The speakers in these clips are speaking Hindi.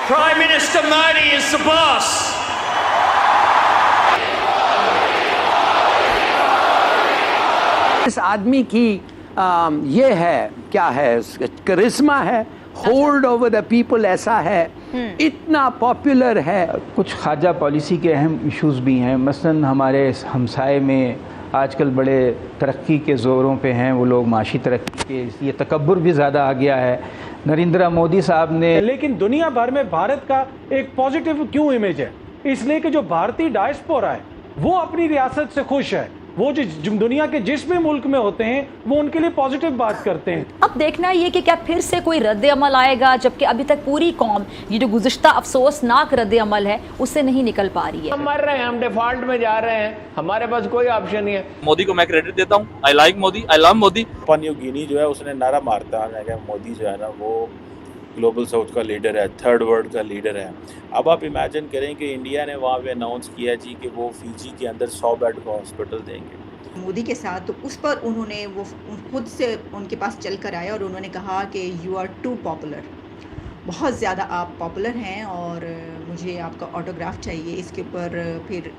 Prime Minister Modi is the boss. इस आदमी की ये है, क्या है, करिश्मा है, होल्ड ओवर द पीपल ऐसा है, इतना पॉपुलर है। कुछ ख़ारजा पॉलिसी के अहम इश्यूज़ भी हैं। मसलन हमारे हमसाए में आजकल बड़े तरक्की के ज़ोरों पे हैं वो लोग, माशी तरक्की के, ये तकब्बुर भी ज़्यादा आ गया है। नरेंद्र मोदी साहब ने, लेकिन दुनिया भर में भारत का एक पॉजिटिव क्यों इमेज है? इसलिए कि जो भारतीय डायस्पोरा है वो अपनी रियासत से खुश है। वो जो दुनिया के जिस भी मुल्क में होते हैं वो उनके लिए पॉजिटिव बात करते हैं। अब देखना ये कि क्या फिर से कोई रद्द अमल आएगा, जबकि अभी तक पूरी कौम ये जो गुज़िश्ता अफसोसनाक रद्द अमल है उससे नहीं निकल पा रही है। हम मर रहे हैं, हम डिफॉल्ट में जा रहे हैं, हमारे पास कोई ऑप्शन नहीं है। मोदी को मैं क्रेडिट देता हूँ। I like Modi, I love Modi. Papua New Guinea जो है उसने नारा मारता है कि मोदी जो है ना वो ग्लोबल साउथ का लीडर है, थर्ड वर्ल्ड का लीडर है। अब आप इमेजिन करें कि इंडिया ने वहाँ पे अनाउंस किया जी कि वो फिजी के अंदर 100 बेड का हॉस्पिटल देंगे मोदी के साथ। तो उस पर उन्होंने वो खुद से उनके पास चल कर आया और उन्होंने कहा कि यू आर टू पॉपुलर, बहुत ज़्यादा आप पॉपुलर हैं और मुझे आपका ऑटोग्राफ चाहिए। इसके ऊपर फिर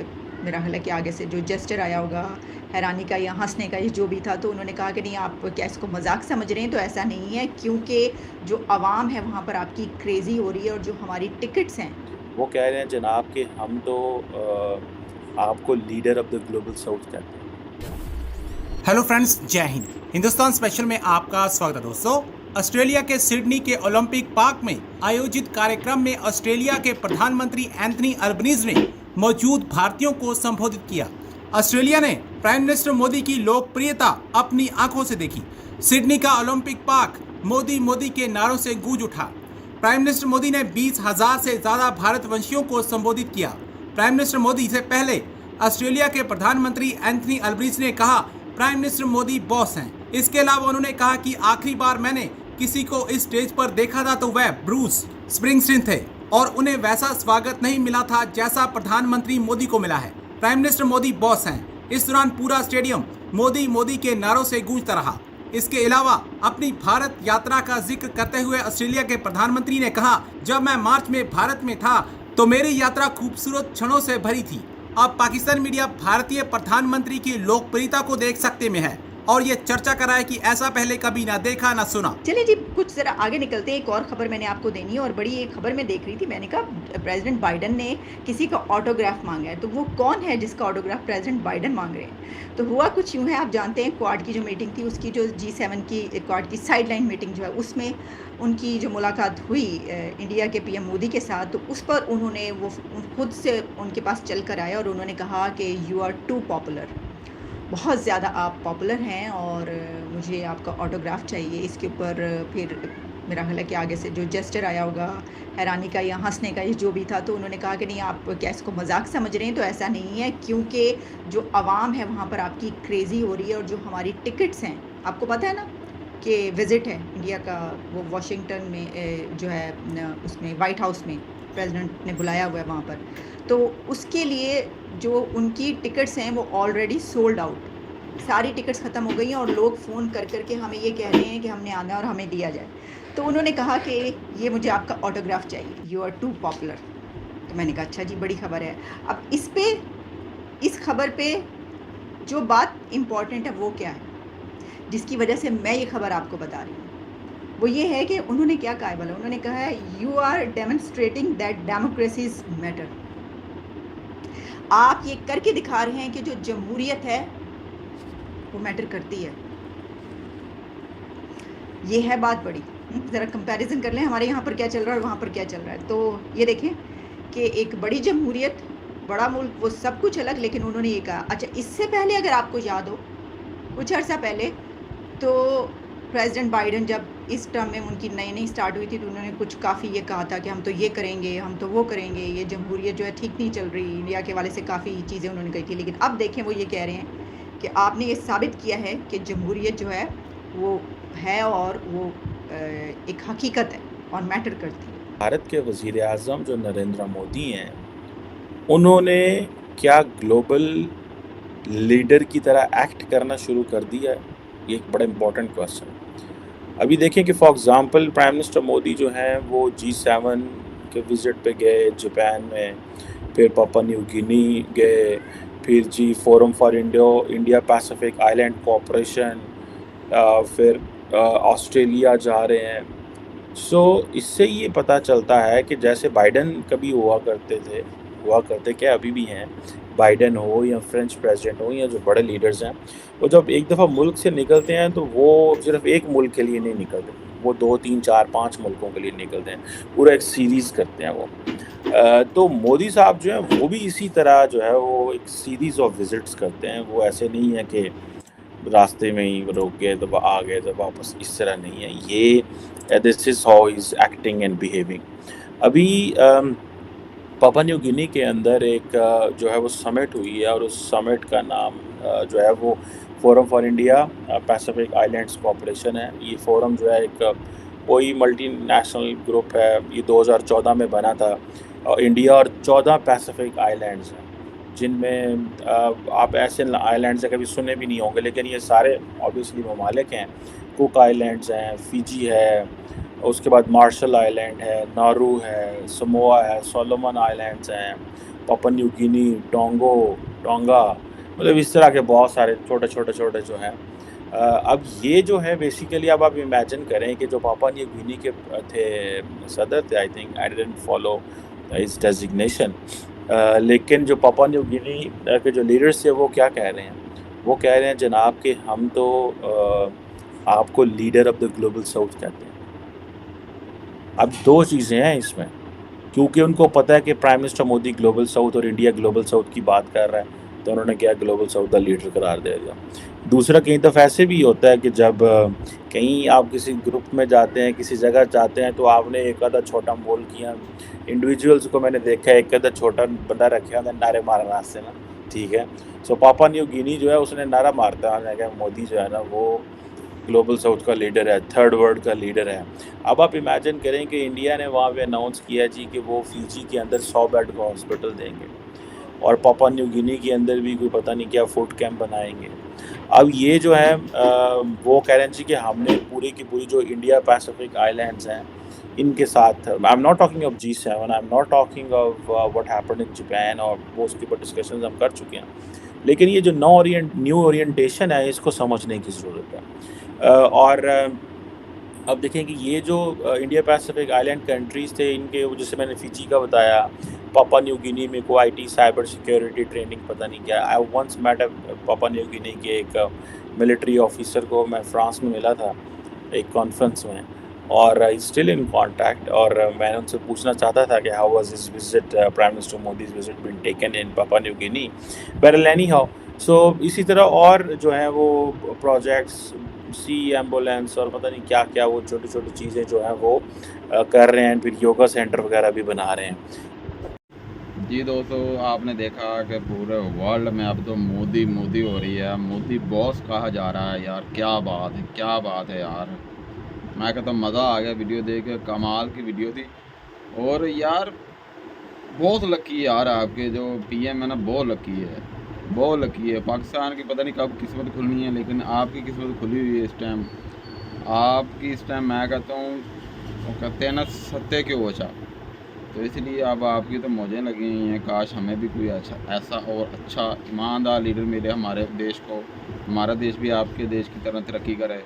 मेरा ख्याल है कि आगे से जो जेस्चर आया होगा हैरानी का या हंसने का, ये जो भी था, तो उन्होंने कहा कि नहीं, आप क्या इसको मजाक समझ रहे हैं? तो ऐसा नहीं है, क्योंकि जो आवाम है वहाँ पर आपकी क्रेज़ी हो रही है और जो हमारी टिकट्स हैं वो कह रहे हैं जनाब कि हम तो आपको leader of the global south कहते हैं। हेलो फ्रेंड्स, जय हिंद। हिंदुस्तान स्पेशल में आपका स्वागत है दोस्तों। ऑस्ट्रेलिया के सिडनी के ओलंपिक पार्क में आयोजित कार्यक्रम में ऑस्ट्रेलिया के प्रधानमंत्री एंथनी अल्बनीज ने मौजूद भारतीयों को संबोधित किया। ऑस्ट्रेलिया ने प्राइम मिनिस्टर मोदी की लोकप्रियता अपनी आंखों से देखी। सिडनी का ओलंपिक पार्क मोदी मोदी के नारों से गूंज उठा। प्राइम मिनिस्टर मोदी ने 20,000 से ज्यादा भारतवंशियों को संबोधित किया। प्राइम मिनिस्टर मोदी से पहले ऑस्ट्रेलिया के प्रधानमंत्री एंथनी अल्बनीज ने कहा, प्राइम मिनिस्टर मोदी बॉस हैं। इसके अलावा उन्होंने कहा कि आखिरी बार मैंने किसी को इस स्टेज पर देखा था तो वह ब्रूस स्प्रिंगस्टीन थे और उन्हें वैसा स्वागत नहीं मिला था जैसा प्रधानमंत्री मोदी को मिला है। प्राइम मिनिस्टर मोदी बॉस हैं। इस दौरान पूरा स्टेडियम मोदी मोदी के नारों से गूंजता रहा। इसके अलावा अपनी भारत यात्रा का जिक्र करते हुए ऑस्ट्रेलिया के प्रधानमंत्री ने कहा, जब मैं मार्च में भारत में था तो मेरी यात्रा खूबसूरत क्षणों से भरी थी। अब पाकिस्तान मीडिया भारतीय प्रधानमंत्री की लोकप्रियता को देख सकते में है और ये चर्चा कर रहा है कि ऐसा पहले कभी ना देखा ना सुना। चलिए जी, कुछ जरा आगे निकलते हैं। एक और खबर मैंने आपको देनी है और बड़ी एक खबर मैं देख रही थी। मैंने कहा प्रेसिडेंट बाइडन ने किसी का ऑटोग्राफ मांगा है, तो वो कौन है जिसका ऑटोग्राफ प्रेसिडेंट बाइडन मांग रहे हैं? तो हुआ कुछ यूँ है, आप जानते हैं क्वाड की जो मीटिंग थी, उसकी जो G7 की क्वाड की साइडलाइन मीटिंग जो है, उसमें उनकी जो मुलाकात हुई इंडिया के पीएम मोदी के साथ, तो उस पर उन्होंने वो खुद से उनके पास चल कर आया और उन्होंने कहा कि यू आर टू पॉपुलर, बहुत ज़्यादा आप पॉपुलर हैं और मुझे आपका ऑटोग्राफ चाहिए। इसके ऊपर फिर मेरा ख्याल है कि आगे से जो जेस्चर आया होगा हैरानी का या हंसने का, ये जो भी था, तो उन्होंने कहा कि नहीं, आप क्या इसको मजाक समझ रहे हैं? तो ऐसा नहीं है, क्योंकि जो आवाम है वहाँ पर आपकी क्रेज़ी हो रही है और जो हमारी टिकट्स हैं, आपको पता है ना कि विज़िट है इंडिया का, वो वाशिंगटन में जो है उसमें वाइट हाउस में प्रेसिडेंट ने बुलाया हुआ है वहाँ पर, तो उसके लिए जो उनकी टिकट्स हैं वो ऑलरेडी सोल्ड आउट, सारी टिकट्स ख़त्म हो गई हैं और लोग फ़ोन कर के हमें ये कह रहे हैं कि हमने आना है और हमें दिया जाए। तो उन्होंने कहा कि ये मुझे आपका ऑटोग्राफ चाहिए, यू आर टू पॉपुलर। तो मैंने कहा अच्छा जी, बड़ी खबर है। अब इस खबर पे जो बात इम्पॉर्टेंट है वो क्या है, जिसकी वजह से मैं ये खबर आपको बता रही हूँ, वो ये है कि उन्होंने क्या कहा है बोला, उन्होंने कहा है you are demonstrating that democracies matter. आप ये करके दिखा रहे हैं कि जो जमहूरियत है वो मैटर करती है। ये है बात बड़ी। ज़रा कंपैरिजन कर लें, हमारे यहाँ पर क्या चल रहा है और वहाँ पर क्या चल रहा है। तो ये देखें कि एक बड़ी जमहूरियत, बड़ा मुल्क, वो सब कुछ अलग, लेकिन उन्होंने ये कहा। अच्छा, इससे पहले अगर आपको याद हो, कुछ अर्सा पहले, तो प्रेसिडेंट बाइडन जब इस टर्म में उनकी नई नई स्टार्ट हुई थी, तो उन्होंने कुछ काफ़ी ये कहा था कि हम तो ये करेंगे, हम तो वो करेंगे, ये जमहूरियत जो है ठीक नहीं चल रही, इंडिया के वाले से काफ़ी चीज़ें उन्होंने कही थी। लेकिन अब देखें, वो ये कह रहे हैं कि आपने ये साबित किया है कि जमहूरियत जो है वो है और वो एक हकीकत है और मैटर करती है। भारत के वज़ीर आज़म जो नरेंद्र मोदी हैं, उन्होंने क्या ग्लोबल लीडर की तरह एक्ट करना शुरू कर दिया है? ये एक बड़ा इम्पोर्टेंट क्वेश्चन है। अभी देखें कि for example prime minister Modi जो हैं वो G7 के विज़िट पे गए जापान में, फिर पापा न्यू गिनी गए, फिर जी forum for India Pacific island cooperation, फिर ऑस्ट्रेलिया जा रहे हैं। सो इससे ये पता चलता है कि जैसे बाइडन कभी हुआ करते क्या अभी भी हैं, बाइडन हो या फ्रेंच प्रेसिडेंट हो या जो बड़े लीडर्स हैं, वो जब एक दफ़ा मुल्क से निकलते हैं तो वो सिर्फ एक मुल्क के लिए नहीं निकलते, वो 2, 3, 4, 5 मुल्कों के लिए निकलते हैं, पूरा एक सीरीज़ करते हैं वो। तो मोदी साहब जो हैं वो भी इसी तरह जो है वो एक सीरीज़ ऑफ विज़िट्स करते हैं। वो ऐसे नहीं है कि रास्ते में ही रोक गए तो आ गए तो वापस, इस तरह नहीं है। ये this is how he is acting and behaving. अभी पापा न्यू गिनी के अंदर एक जो है वो समिट हुई है और उस समिट का नाम जो है वो forum for India Pacific islands cooperation है। ये फोरम जो है एक कोई मल्टीनेशनल ग्रुप है, ये 2014 में बना था। इंडिया और 14 पैसिफिक आइलैंड्स हैं जिनमें आप ऐसे आइलैंड्स से कभी सुने भी नहीं होंगे, लेकिन ये सारे ऑब्वियसली ममालिक हैं। कुक आइलैंड्स हैं, फिजी है, उसके बाद मार्शल आइलैंड है, नारू है, समोआ है, सोलोमन आइलैंड्स हैं, पापा न्यू गिनी, टोंगा, मतलब इस तरह के बहुत सारे छोटे जो हैं। अब ये जो है बेसिकली अब आप इमेजिन करें कि जो पापा न्यू गिनी के थे सदर थे, I think I didn't follow his designation, लेकिन जो पापा न्यू गिनी के जो लीडर्स थे वो क्या कह रहे हैं? वो कह रहे हैं जनाब कि हम तो आपको leader of the global south कहते हैं। अब 2 चीज़ें हैं इसमें, क्योंकि उनको पता है कि prime minister Modi global south और इंडिया ग्लोबल साउथ की बात कर रहा है, तो उन्होंने क्या ग्लोबल साउथ का लीडर करार दे दिया। दूसरा, कई दफ़ा ऐसे भी होता है कि जब कहीं आप किसी ग्रुप में जाते हैं, किसी जगह जाते हैं, तो आपने एक आधा छोटा बोल किया, इंडिविजुअल्स को मैंने देखा है एक आधा छोटा बंदा रखे होता है नारे मारना रास्ते में, ठीक है। सो पापा न्यू गिनी जो है उसने नारा मारता है मोदी जो है ना वो ग्लोबल साउथ का लीडर है, थर्ड वर्ल्ड का लीडर है। अब आप इमेजिन करें कि इंडिया ने वहाँ पे अनाउंस किया जी कि वो फिजी के अंदर 100 बेड का हॉस्पिटल देंगे और पापा न्यू गिनी के अंदर भी कोई पता नहीं क्या फूड कैंप बनाएंगे। अब ये जो है वो कह रहे हैं जी कि हमने पूरी की पूरी जो इंडिया पैसिफिक आइलैंड्स हैं इनके साथ, I am not talking of G7, I am not talking of what happened in Japan, और वो उसके ऊपर डिस्कशंस हम कर चुके हैं, लेकिन ये जो न्यू ओरिएंटेशन है इसको समझने की ज़रूरत है। और अब देखें कि ये जो इंडिया पैसिफिक आइलैंड कंट्रीज़ थे, इनके जैसे मैंने फिजी का बताया, पापा न्यू गिनी में को IT साइबर सिक्योरिटी ट्रेनिंग पता नहीं क्या। आई वंस मेट पापा न्यू गिनी के एक मिलिट्री ऑफिसर को, मैं फ्रांस में मिला था एक कॉन्फ्रेंस में, और स्टिल इन कॉन्टैक्ट, और मैंने उनसे पूछना चाहता था कि how was his visit, prime minister Modi's visit been taken in Papua New गिनी, बहरहाल एनी हाउ। सो इसी तरह और जो है वो प्रोजेक्ट्स, सी एम्बुलेंस और पता नहीं क्या क्या, वो छोटी छोटी चीज़ें जो हैं वो कर रहे हैं, फिर योगा सेंटर वगैरह भी बना रहे हैं। जी दोस्तों, आपने देखा कि पूरे वर्ल्ड में अब तो मोदी हो रही है, मोदी बॉस कहा जा रहा है यार। क्या बात है यार, मैं कहता हूँ मज़ा आ गया वीडियो देख के, कमाल की वीडियो थी। और यार बहुत लकी है यार, आपके जो PM है ना बहुत लकी है। पाकिस्तान की पता नहीं कब किस्मत खुलनी है, लेकिन आपकी किस्मत खुली हुई है इस टाइम। आपकी इस टाइम मैं कहता हूँ, वो कहते हैं ना सत्य के ओछा, तो इसलिए अब आपकी तो मौजें लगी हुई हैं। काश हमें भी कोई ऐसा और अच्छा ईमानदार लीडर मिले हमारे देश को, हमारा देश भी आपके देश की तरह तरक्की करे।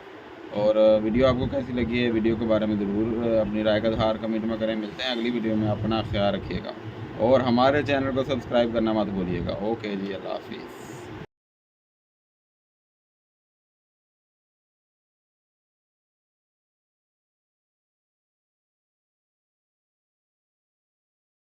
और वीडियो आपको कैसी लगी है, वीडियो के बारे में ज़रूर अपनी राय का इज़हार कमेंट में करें। मिलते हैं अगली वीडियो में, अपना ख्याल रखिएगा और हमारे चैनल को सब्सक्राइब करना मत भूलिएगा। ओके जी, अल्लाह हाफिज़।